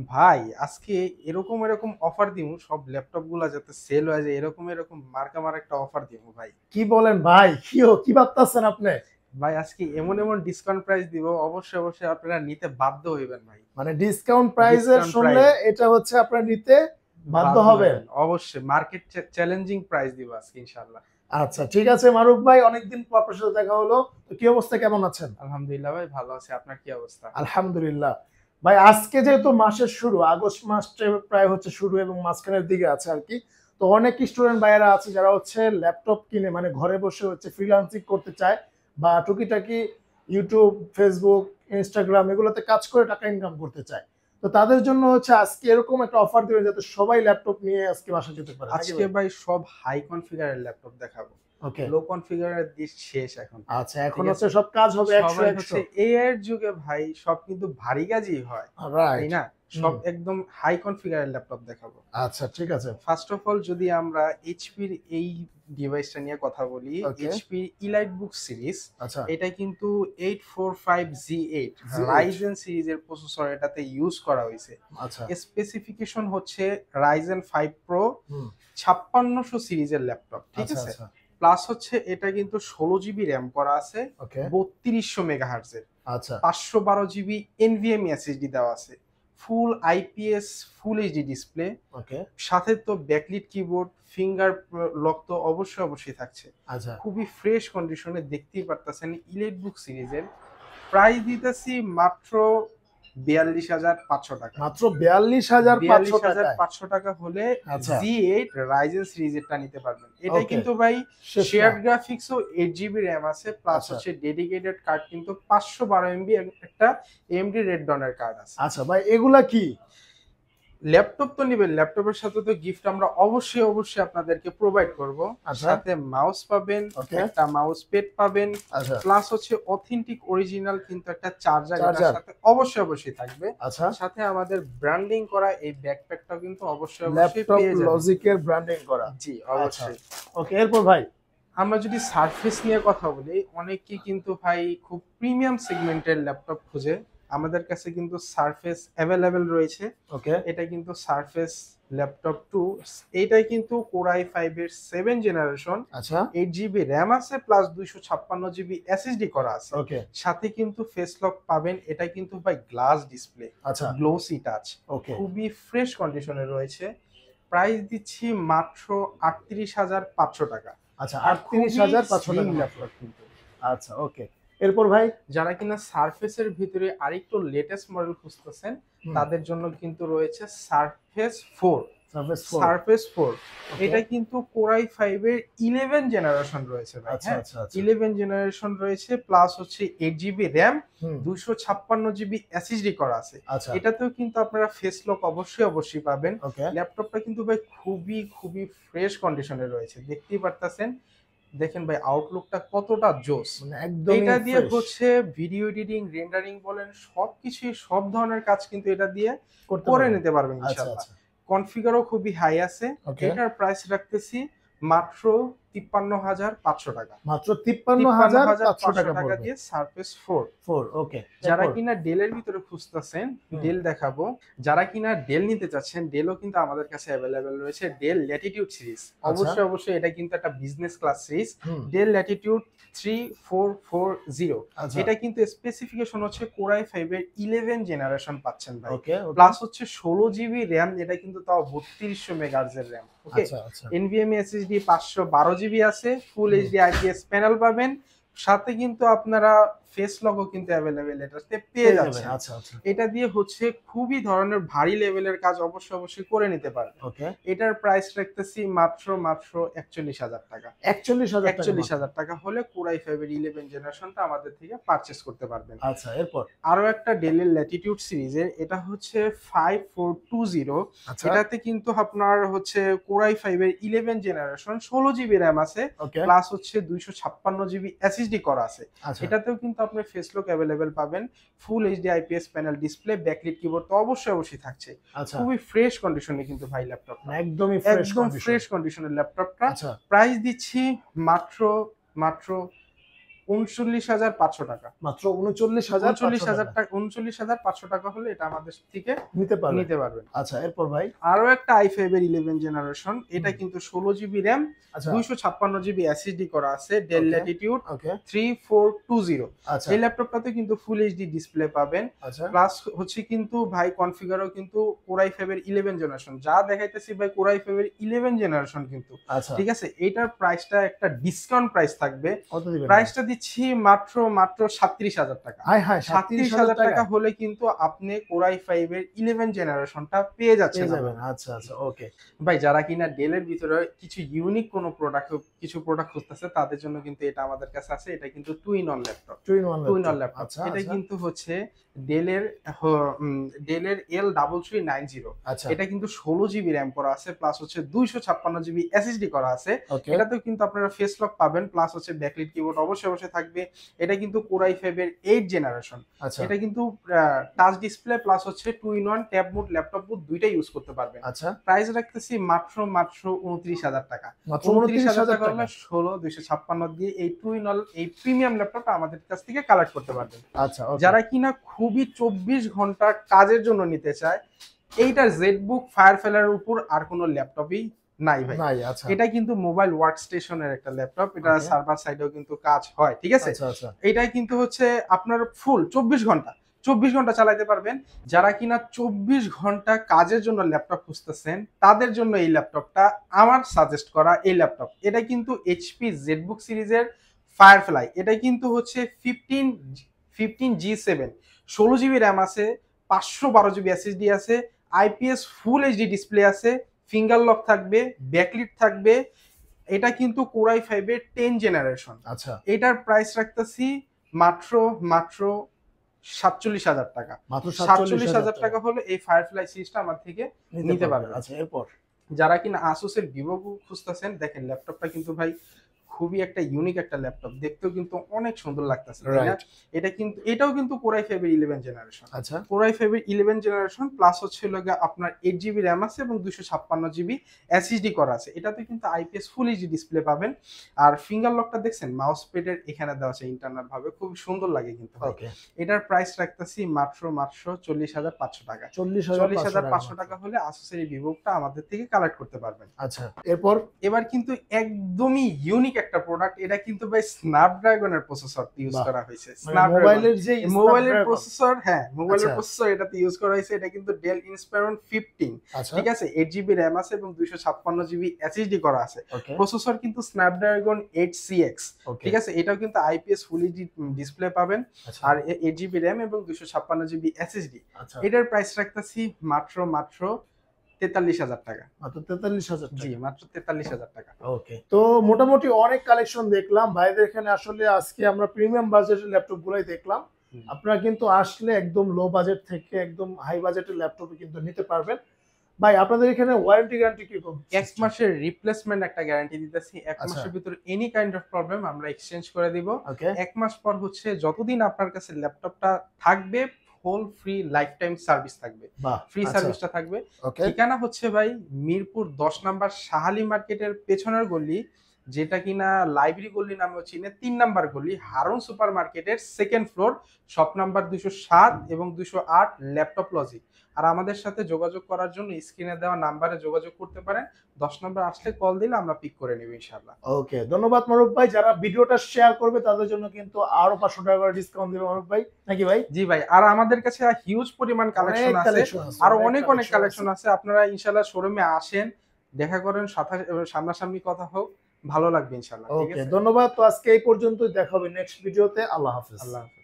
ভাই আজকে এরকম অফার দিমু সব ল্যাপটপ গুলা যাতে সেল হয়ে যায় এরকম মার্কা মার একটা অফার দিমু ভাই। কি বলেন ভাই? কি ভাবতেছেন আপনি? ভাই আজকে এমন ডিসকাউন্ট প্রাইস দিব, অবশ্যই আপনারা নিতে বাধ্য হইবেন ভাই। মানে ডিসকাউন্ট প্রাইজের ডিসকাউন্ট শুনলে প্রাইস এটা হচ্ছে আপনারা নিতে বাধ্য বাধ্য হবেন। হইবেন অবশ্যই, মার্কেট চ্যালেঞ্জিং প্রাইস দিব আজকে ইনশাআল্লাহ। আচ্ছা ঠিক আছে মারুফ ভাই, অনেকদিন পর আপনার সাথে দেখা হলো। তো কি অবস্থা, কেমন আছেন? আলহামদুলিল্লাহ ভাই, ভালো আছে। আপনার কি অবস্থা? আলহামদুলিল্লাহ। ভাই আজকে যেহেতু মাসের শুরু, আগস্ট মাসটা প্রায় হচ্ছে শুরু এবং মাঝখানের দিকে আছে আর কি। তো অনেক স্টুডেন্ট ভাইয়েরা আছে যারা হচ্ছে ল্যাপটপ কিনে মানে ঘরে বসে হচ্ছে ফ্রিল্যান্সিং করতে চায় বা টুকিটাকি ইউটিউব, ফেসবুক, ইনস্টাগ্রাম এগুলোতে কাজ করে টাকা ইনকাম করতে চায়। তো তাদের জন্য হচ্ছে আজকে এরকম একটা অফার দিবেন যাতে সবাই ল্যাপটপ নিয়ে আজকে বাসা যেতে পারে, নাকি আজকে ভাই? ভাই সব হাই কনফিগারের ল্যাপটপ দেখাবো। ওকে। লো কনফিগারের দিক শেষ এখন। আচ্ছা, এখন ঠিক হচ্ছে আছে, সব কাজ হবে একশো সবাই একশো। হচ্ছে এআই এর যুগে ভাই, সব কিন্তু ভারী কাজই হয়, তাই রাইট। না? সব হুম। একদম হাই কনফিগারের ল্যাপটপ দেখাবো। আচ্ছা ঠিক আছে। ফার্স্ট অফ অল যদি আমরা এইচপির এই ডিভাইসটা নিয়ে কথা বলি, okay. HP elite book series. আচ্ছা। এটা কিন্তু 845G8 জি8। রাইজেন সিরিজের প্রসেসর এটাতে ইউজ করা হয়েছে। আচ্ছা। স্পেসিফিকেশন হচ্ছে রাইজেন 5 প্রো হুম। 5600 সিরিজের ল্যাপটপ, ঠিক আচ্ছা আছে? আচ্ছা। প্লাস হচ্ছে এটা কিন্তু 16 জিবি র্যাম করা আছে, ওকে। 3200 মেগাহার্জের, আচ্ছা। 512 জিবি এনভিএমই এসএসডি দেওয়া আছে, full IPS full HD display, okay. সাথে তো ব্যাকলিট কিবোর্ড, ফিঙ্গার লক তো অবশ্যই থাকছে। আচ্ছা। খুবই ফ্রেশ কন্ডিশনে, দেখতেই পারতেছেন ইলিট বুক সিরিজের। প্রাইস দিতেছি মাত্র 42,500 টাকা। মাত্র 42,500 টাকায়? 42,500 টাকা হলে আচ্ছা। জি8 রাইজেন সিরিজেরটা নিতে পারবেন। এটা ওকে। কিন্তু ভাই শেষ না। শেয়ার্ড গ্রাফিক্স ও 8 জিবি র্যাম আছে, প্লাস আচ্ছা। হচ্ছে ডেডিকেটেড কার্ড কিন্তু 512 এমবি একটা এমডি রেড ডনের কার্ড আছে। আচ্ছা ভাই, এগুলা কি? ল্যাপটপ তো নিবেন, ল্যাপটপের সাথে তো গিফট আমরা অবশ্যই আপনাদেরকে প্রোভাইড করব। আচ্ছা। সাথে মাউস পাবেন, ওকে। একটা মাউস প্যাড পাবেন, আচ্ছা। প্লাস হচ্ছে অথেন্টিক অরিজিনাল কিন্তু একটা চার্জার এটার চার্জার। সাথে অবশ্যই থাকবে। আচ্ছা। সাথে আমাদের ব্র্যান্ডিং করা এই ব্যাকপ্যাকটাও কিন্তু অবশ্যই ল্যাপটপ পেয়ে যাবেন। লজিকের ব্র্যান্ডিং করা। জি আচ্ছা। অবশ্যই। ওকে, এরপর ভাই? আমরা যদি সারফেস নিয়ে কথা বলি, অনেকেই কিন্তু ভাই খুব প্রিমিয়াম সেগমেন্টের ল্যাপটপ খুঁজে। আমাদের কাছে কিন্তু সারফেস অ্যাভেলেবেল রয়েছে। ওকে। এটা কিন্তু সারফেস ল্যাপটপ 2। এইটাই কিন্তু কোরাই 5 এর 7 জেনারেশন। আচ্ছা। 8 জিবি র্যাম আছে, প্লাস 256 জিবি এসএসডি করা আছে। ওকে। সাথে কিন্তু ফেস লক পাবেন। এটা কিন্তু ভাই গ্লাস ডিসপ্লে, আচ্ছা। গ্লোসি টাচ, ওকে। খুবই ফ্রেশ কন্ডিশনে রয়েছে। প্রাইস দিচ্ছি মাত্র 38,500 টাকা। আচ্ছা, আর খুবই 38,500 স্লিম টাকা মাত্র। ল্যাপটপ কিন্তু। আচ্ছা ওকে। এরপর ভাই? যারা কিনা সারফেসের ভিতরে আরেকটু লেটেস্ট মডেল খুঁজতেছেন, হুম। তাদের জন্য কিন্তু রয়েছে সারফেস 4। সারফেস 4। সারফেস 4 ওকে। এটা কিন্তু কোরাই 5 এর 11 জেনারেশন রয়েছে ভাই। আচ্ছা হ্যাঁ, আচ্ছা আচ্ছা। 11 জেনারেশন রয়েছে, প্লাস হচ্ছে 8 জিবি র্যাম, হুম। 256 জিবি এসএসডি করা আছে। আচ্ছা। এটাতেও কিন্তু আপনারা ফেস লক অবশ্যই পাবেন। ওকে। ল্যাপটপটা কিন্তু ভাই খুবই ফ্রেশ কন্ডিশনে রয়েছে, দেখতেই পারতাছেন। দেখেন ভাই আউটলুকটা কতটা জোস। মানে একদমই এটা দিয়ে ফ্রেশ হচ্ছে ভিডিও এডিটিং, রেন্ডারিং বলেন, সবকিছুই সব ধরনের কাজ কিন্তু এটা দিয়ে করতে করে পারবেন। নিতে পারবেন আচ্ছা ইনশাআল্লাহ। আচ্ছা। কনফিগারও খুবই হাই আছে। ওকে। এটার প্রাইস রাখতেছি মাত্র 53,500 টাকা। মাত্র তিপ্পান্ন হাজার 53,500 পাঁচশো টাকা টাকা পড়বে। দিয়ে সারফেস 4। 4। ওকে। যারা এরপর? কিনা ডেলের ভিতরে খুঁজতেছেন, হুম। ডেল দেখাবো। যারা কিনা ডেল নিতে চাচ্ছেন, ডেলও কিন্তু আমাদের কাছে অ্যাভেলেবেল রয়েছে। ডেল ল্যাটিটিউড সিরিজ, আচ্ছা। অবশ্যই এটা কিন্তু একটা বিজনেস ক্লাস সিরিজ। হুম। ডেল ল্যাটিটিউড 3440, আচ্ছা। এটা কিন্তু স্পেসিফিকেশন হচ্ছে কোরাই 5 এর 11 জেনারেশন পাচ্ছেন ভাই। ওকে ওকে। প্লাস হচ্ছে 16 জিবি র্যাম, এটা কিন্তু তাও 3200 মেগাহার্জের র্যাম। ওকে। আচ্ছা আচ্ছা। এনভিএমই এসএসডি 512 জিবি আছে, ফুল হুম। এইচডি আইপিএস প্যানেল পাবেন। সাথে কিন্তু আপনারা ফেস লগও কিন্তু অ্যাভেলেবেল এটাতে পেয়ে পেয়ে যাবেন। যাচ্ছেন। আচ্ছা আচ্ছা। এটা দিয়ে হচ্ছে খুবই ধরনের ভারী লেভেলের কাজ অবশ্যই করে নিতে পারবেন। ওকে। এটার প্রাইস রাখতেছি মাত্র 41,000 টাকা। 41,000 টাকা একচল্লিশ মাত্র? হাজার টাকা হলে কোরাই 5 এর 11 জেনারেশনটা আমাদের থেকে পারচেস করতে পারবেন। আচ্ছা, এরপর? আরো একটা ডেলের ল্যাটিটিউড সিরিজের, এটা হচ্ছে 5420। আচ্ছা। এটাতে কিন্তু আপনার হচ্ছে কোরাই 5 এর 11 জেনারেশন, 16 জিবি র্যাম আছে, ওকে। প্লাস হচ্ছে 256 জিবি এসএসডি করা আছে। আচ্ছা। এটাতেও কিন্তু আপনি ফেস লক অ্যাভেলেবেল পাবেন, full HD IPS panel display, backlit keyboard তো অবশ্যই থাকছে। আচ্ছা। খুবই ফ্রেশ কন্ডিশনে কিন্তু ভাই ল্যাপটপটা, একদমই ফ্রেশ একদম কন্ডিশন। ফ্রেশ কন্ডিশনের ল্যাপটপটা। আচ্ছা। প্রাইস দিচ্ছি মাত্র মাত্র 39,500 টাকা। মাত্র 39,500 টাকা 39,500 টাকা হলে এটা আমাদের থেকে নিতে নিতে পারবেন। আচ্ছা, এরপর ভাই আরো একটা i5 এর 11 জেনারেশন, এটা কিন্তু 16 জিবি র্যাম, আচ্ছা 256 জিবি এসএসডি করা আছে, ডেল Okay. ল্যাটিটিউড ওকে 3420। আচ্ছা এই ল্যাপটপটাতে কিন্তু ফুল এইচডি ডিসপ্লে পাবেন, আচ্ছা প্লাস হচ্ছে কিন্তু ভাই কনফিগারও কিন্তু Core i5 এর 11 জেনারেশন, যা দেখাইতেছি ভাই Core i5 এর 11 জেনারেশন কিন্তু। আচ্ছা ঠিক আছে, এটার প্রাইসটা একটা ডিসকাউন্ট প্রাইস থাকবে, কত দিবেন প্রাইসটা দিচ্ছি মাত্র 37,000 টাকা। হাই হাই 37,000 টাকা হলে কিন্তু আপনি Core i5 এর 11 জেনারেশনটা পেয়ে যাচ্ছেন। পেয়ে যাবেন। আচ্ছা আচ্ছা ওকে ভাই যারা কিনা ডেলের ভিতরে কিছু ইউনিক কোনো কিছু প্রোডাক্ট খুঁজতেছে তাদের জন্য কিন্তু এটা আমাদের কাছে আছে। এটা কিন্তু two in one laptop, two in one laptop. আচ্ছা এটা আচ্ছা কিন্তু হচ্ছে ডেলের ডেলের L3390। আচ্ছা এটা কিন্তু 16 জিবি র্যাম করা আছে, প্লাস হচ্ছে 256 জিবি এসএসডি করা আছে। ওকে এটাতেও কিন্তু আপনারা ফেস লক পাবেন, প্লাস হচ্ছে ব্যাকলিট কিবোর্ড অবশ্যই থাকবে। এটা কিন্তু Core i5 এর 8 জেনারেশন। আচ্ছা এটা কিন্তু টাচ ডিসপ্লে প্লাস হচ্ছে two in one tab mode, laptop mode দুইটাই ইউজ করতে পারবেন। আচ্ছা প্রাইস রাখতেছি মাত্র 29,000 টাকা। মাত্র 29,000 টাকা টাকা হলে 16,256 দিয়ে এই টু ইন অল এই প্রিমিয়াম ল্যাপটপটা আমাদের কাছ থেকে কালেক্ট করতে পারবেন। আচ্ছা ওকে যারা কিনা খুবই 24 ঘন্টা কাজের জন্য নিতে চায়, এইটার জেডবুক ফায়ারফ্লাইয়ের উপর আর কোনো ল্যাপটপই নাই ভাই। নাই আচ্ছা এটা কিন্তু মোবাইল ওয়ার্ক স্টেশনের একটা ল্যাপটপ, এটা Okay. সার্ভার সাইডেও কিন্তু কাজ হয়। ঠিক আছে, আচ্ছা আচ্ছা এটা কিন্তু হচ্ছে আপনার ফুল 24 ঘন্টা চালাতে পারবেন। যারা কিনা 24 ঘন্টা কাজের জন্য ল্যাপটপ খুঁজতেছেন তাদের জন্য এই ল্যাপটপটা আমার সাজেস্ট করা এই ল্যাপটপ। এটা কিন্তু এইচপি জেডবুক সিরিজের ফায়ারফ্লাই। এটা কিন্তু হচ্ছে 15G7, 16 জিবি র্যাম আছে, 512 জিবি এসএসডি আছে, আইপিএস ফুল এইচডি ডিসপ্লে আছে, ফিঙ্গার লক থাকবে, ব্যাকলিট থাকবে। এটা কিন্তু Core i5 এর 10 জেনারেশন। আচ্ছা এটার প্রাইস রাখতেছি মাত্র 47,000 টাকা। মাত্র 47,000 টাকা হলে এই ফায়ারফ্লাই সিরিজটা আমার থেকে নিতে পারবেন। আচ্ছা এরপর যারা কিনা আসুসের ভিভো খুঁজতেছেন, দেখেন ল্যাপটপটা কিন্তু ভাই খুবই একটা ইউনিক একটা ল্যাপটপ, দেখতেও কিন্তু অনেক সুন্দর লাগতেছে, তাই না? এটাও কিন্তু Core i5 এর 11 জেনারেশন। আচ্ছা Core i5 এর 11 জেনারেশন, প্লাস হচ্ছে হলো আপনার 8 জিবি র্যাম আছে এবং 256 জিবি এসএসডি করা আছে। এটাতে কিন্তু আইপিএস ফুল এইচডি ডিসপ্লে পাবেন। আর ফিঙ্গার লকটা দেখছেন মাউস প্যাডের এখানে দেওয়া আছে ইন্টারনাল ভাবে, খুব সুন্দর লাগে কিন্তু ভাই। ওকে এটার প্রাইস রাখতেছি মাত্র 40,500 টাকা। 40,500 টাকা হলে আসুসের এই ভিভোটা আমাদের থেকে কালেক্ট করতে পারবেন। আচ্ছা এরপর এবার কিন্তু একদমই ইউনিক একটা প্রোডাক্ট, এটা কিন্তু ভাই স্ন্যাপড্রাগনের প্রসেসর ইউজ বাহ। করা হয়েছে। মোবাইলের যে মোবাইলের Snapdragon। প্রসেসর, হ্যাঁ মোবাইলের আচ্ছা। প্রসেসর এটাতে ইউজ করা হয়েছে। এটা কিন্তু ডেল ইন্সপায়রন 15। আচ্ছা ঠিক আছে, 8 জিবি র্যাম আছে এবং 256 জিবি এসএসডি করা আছে। ওকে প্রসেসর কিন্তু স্ন্যাপড্রাগন 8CX। ওকে ঠিক আছে, এটাও কিন্তু আইপিএস ফুল এইচডি ডিসপ্লে পাবেন, আচ্ছা আর 8 জিবি র্যাম এবং 256 জিবি এসএসডি। আচ্ছা এটার প্রাইস রাখতেছি মাত্র 43,000 টাকা। মাত্র 43,000 জি, টাকা মাত্র 43,000 টাকা। ওকে তো মোটামুটি অনেক কালেকশন দেখলাম ভাইদের এখানে। আসলে আজকে আমরা প্রিমিয়াম বাজেটের ল্যাপটপ গুলাই দেখলাম। আপনারা কিন্তু আসলে একদম লো বাজেট থেকে একদম হাই বাজেটের ল্যাপটপ কিন্তু নিতে পারবেন। ভাই আপনাদের এখানে ওয়ারেন্টি গ্যারান্টি কি রকম? 1 মাসের রিপ্লেসমেন্ট একটা গ্যারান্টি দিতেছি। 1 আচ্ছা। মাসের ভিতরে এনি কাইন্ড অফ প্রবলেম আমরা এক্সচেঞ্জ করে দিব। ওকে 1 মাস পর হচ্ছে যতদিন আপনার কাছে ল্যাপটপটা থাকবে whole free lifetime service থাকবে, বাহ ফ্রি সার্ভিসটা থাকবে। ওকে ঠিকানা হচ্ছে ভাই মিরপুর 10 নাম্বার শাহালি মার্কেটের পেছনের গলি, যেটা কিনা লাইব্রেরি গলি নামেও চিনে, 3 নাম্বার গলি, হারুন সুপার মার্কেটের সেকেন্ড ফ্লোর, শপ নাম্বার 207 এবং 208, ল্যাপটপ লজিক। আর আমাদের সাথে যোগাযোগ করার জন্য স্ক্রিনে দেওয়া নাম্বারে যোগাযোগ করতে পারেন। 10 নাম্বার আসলে কল দিলে আমরা পিক করে নেব ইনশাআল্লাহ। ওকে ধন্যবাদ মারুফ ভাই। যারা ভিডিওটা শেয়ার করবে তাদের জন্য কিন্তু আরো 500 টাকা করে ডিসকাউন্ট দিবে মারুফ ভাই, নাকি ভাই? জি ভাই, আর আমাদের কাছে হিউজ পরিমাণ কালেকশন আছে, আর অনেক কালেকশন আছে। আপনারা ইনশাআল্লাহ শোরুমে আসেন, দেখা করেন, সামনাসামনি কথা হোক, ভালো লাগবে ইনশাআল্লাহ। ঠিক ওকে আছে, ধন্যবাদ। তো আজকে এই পর্যন্তই, দেখা হবে নেক্সট ভিডিওতে। আল্লাহ হাফেজ। আল্লাহ হাফেজ।